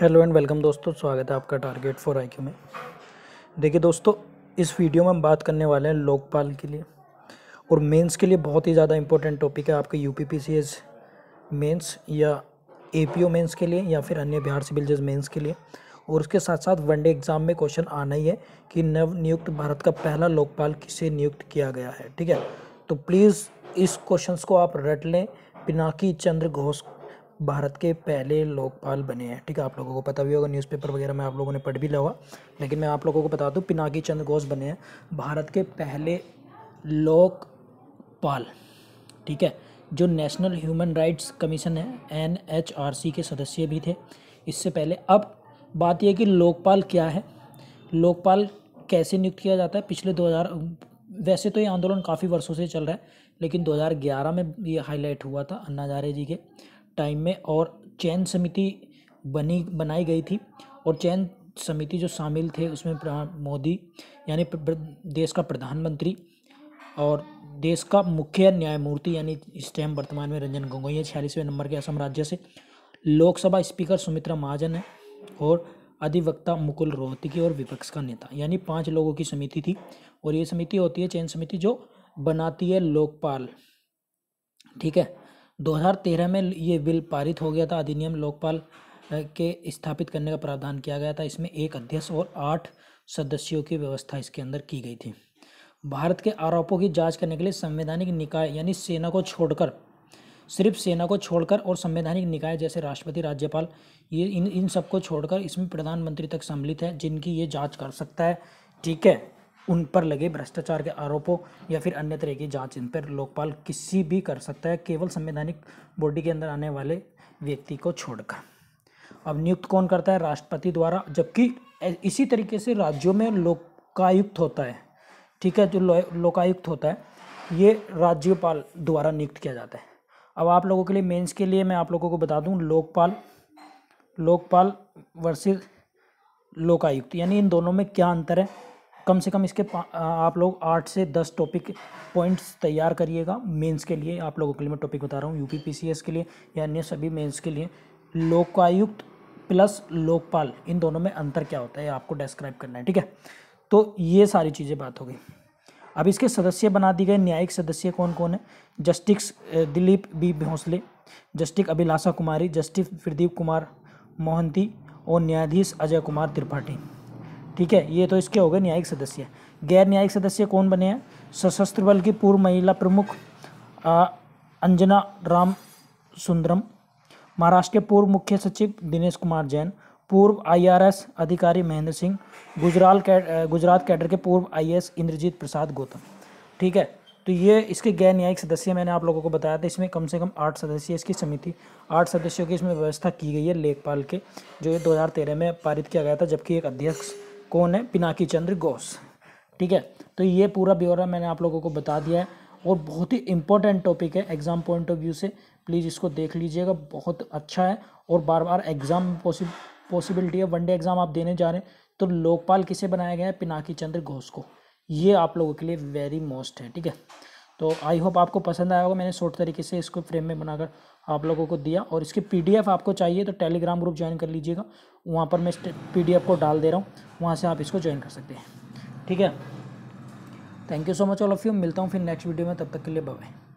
Hello and welcome दोस्तों, स्वागत है आपका टारगेट फॉर आईक्यू में। देखिए दोस्तों, इस वीडियो में हम बात करने वाले हैं लोकपाल के लिए और मेंस के लिए बहुत ही ज़्यादा इंपॉर्टेंट टॉपिक है आपके यूपीपीसीएस मेंस या एपीओ मेंस के लिए या फिर अन्य बिहार सिविल जज मेंस के लिए। और उसके साथ साथ वनडे एग्ज़ाम में क्वेश्चन आना ही है कि नवनियुक्त भारत का पहला लोकपाल किसे नियुक्त किया गया है। ठीक है, तो प्लीज़ इस क्वेश्चन को आप रट लें। पिनाकी चंद्र घोष भारत के पहले लोकपाल बने हैं। ठीक है, आप लोगों को पता भी होगा, न्यूज़पेपर वगैरह में आप लोगों ने पढ़ भी लिया होगा, लेकिन मैं आप लोगों को बता दूं, पिनाकी चंद्र घोष बने हैं भारत के पहले लोकपाल। ठीक है, जो नेशनल ह्यूमन राइट्स कमीशन है NHRC के सदस्य भी थे इससे पहले। अब बात यह कि लोकपाल क्या है, लोकपाल कैसे नियुक्त किया जाता है। पिछले 2000 वैसे तो ये आंदोलन काफ़ी वर्षों से चल रहा है, लेकिन 2011 में ये हाईलाइट हुआ था अन्ना हजारे जी के टाइम में, और चयन समिति बनाई गई थी। और चयन समिति जो शामिल थे उसमें मोदी यानी देश का प्रधानमंत्री और देश का मुख्य न्यायमूर्ति यानी इस टाइम वर्तमान में रंजन गोगोई है 46वें नंबर के असम राज्य से, लोकसभा स्पीकर सुमित्रा महाजन है, और अधिवक्ता मुकुल रोहतगी और विपक्ष का नेता, यानी 5 लोगों की समिति थी। और ये समिति होती है चयन समिति जो बनाती है लोकपाल। ठीक है, 2013 में ये बिल पारित हो गया था, अधिनियम लोकपाल के स्थापित करने का प्रावधान किया गया था। इसमें 1 अध्यक्ष और 8 सदस्यों की व्यवस्था इसके अंदर की गई थी। भारत के आरोपों की जांच करने के लिए संवैधानिक निकाय यानी सेना को छोड़कर, सिर्फ सेना को छोड़कर, और संवैधानिक निकाय जैसे राष्ट्रपति, राज्यपाल, ये इन सबको छोड़कर इसमें प्रधानमंत्री तक सम्मिलित है जिनकी ये जाँच कर सकता है। ठीक है, उन पर लगे भ्रष्टाचार के आरोपों या फिर अन्य तरह की जांच इन पर लोकपाल किसी भी कर सकता है, केवल संवैधानिक बॉडी के अंदर आने वाले व्यक्ति को छोड़कर। अब नियुक्त कौन करता है? राष्ट्रपति द्वारा, जबकि इसी तरीके से राज्यों में लोकायुक्त होता है। ठीक है, जो लोकायुक्त होता है ये राज्यपाल द्वारा नियुक्त किया जाता है। अब आप लोगों के लिए मेंस के लिए मैं आप लोगों को बता दूं, लोकपाल वर्सेस लोकायुक्त, यानी इन दोनों में क्या अंतर है। कम से कम इसके आप लोग 8 से 10 टॉपिक पॉइंट्स तैयार करिएगा मेंस के लिए। आप लोगों के लिए मैं टॉपिक बता रहा हूँ यूपीपीसीएस के लिए या अन्य सभी मेंस के लिए। लोकायुक्त प्लस लोकपाल, इन दोनों में अंतर क्या होता है आपको डिस्क्राइब करना है। ठीक है, तो ये सारी चीज़ें बात हो गई। अब इसके सदस्य बना दिए गए। न्यायिक सदस्य कौन कौन है? Justice Dilip B Bhosale, justice Abhilasha Kumari, justice Pradeep Kumar Mohanty और न्यायाधीश अजय कुमार त्रिपाठी। ठीक है, ये तो इसके हो गए न्यायिक सदस्य। गैर न्यायिक सदस्य कौन बने हैं? सशस्त्र बल की पूर्व महिला प्रमुख अंजना राम सुंदरम, महाराष्ट्र के पूर्व मुख्य सचिव दिनेश कुमार जैन, पूर्व IRS अधिकारी महेंद्र सिंह, गुजरात कैडर के पूर्व IAS इंद्रजीत प्रसाद गौतम। ठीक है, तो ये इसके गैर न्यायिक सदस्य मैंने आप लोगों को बताया था। इसमें कम से कम 8 सदस्य इसकी समिति, 8 सदस्यों की इसमें व्यवस्था की गई है लेखपाल के, जो ये 2013 में पारित किया गया था। जबकि एक अध्यक्ष कौन है? पिनाकी चंद्र घोष। ठीक है, तो ये पूरा ब्यौरा मैंने आप लोगों को बता दिया है और बहुत ही इंपॉर्टेंट टॉपिक है एग्ज़ाम पॉइंट ऑफ व्यू से। प्लीज़ इसको देख लीजिएगा, बहुत अच्छा है। और बार बार एग्ज़ाम पॉसिबिलिटी है, वनडे एग्ज़ाम आप देने जा रहे हैं तो लोकपाल किसे बनाया गया है? पिनाकी चंद्र घोष को। ये आप लोगों के लिए वेरी मोस्ट है। ठीक है, तो आई होप आपको पसंद आया होगा। मैंने शॉर्ट तरीके से इसको फ्रेम में बनाकर आप लोगों को दिया, और इसकी PDF आपको चाहिए तो टेलीग्राम ग्रुप ज्वाइन कर लीजिएगा। वहाँ पर मैं PDF को डाल दे रहा हूँ, वहाँ से आप इसको ज्वाइन कर सकते हैं। ठीक है, thank you so much all of you. मिलता हूँ फिर नेक्स्ट वीडियो में, तब तक के लिए बाय बाय।